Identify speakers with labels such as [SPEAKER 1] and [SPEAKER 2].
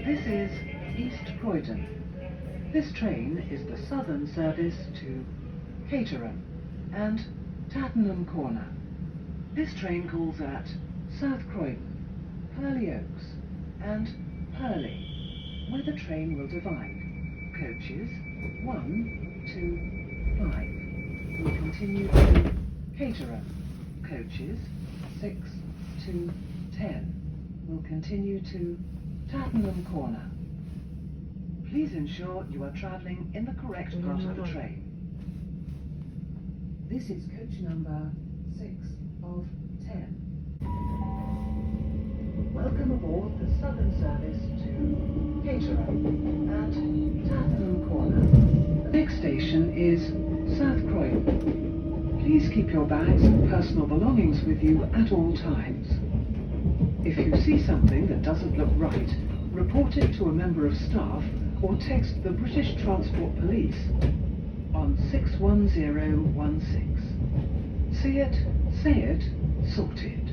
[SPEAKER 1] This is East Croydon. This train is the southern service to Caterham and Tattenham Corner. This train calls at South Croydon, Purley Oaks and Purley, where the train will divide. Coaches 1 to 5 will continue to Caterham. Coaches 6 to 10 will continue to Tattenham Corner. Please ensure you are travelling in the correct part of the train. This is coach number 6 of 10. Welcome aboard the southern service to Caterham and Tattenham Corner. The next station is South Croydon. Please keep your bags and personal belongings with you at all times. If you see something that doesn't look right, report it to a member of staff or text the British Transport Police on 61016. See it, say it, sorted.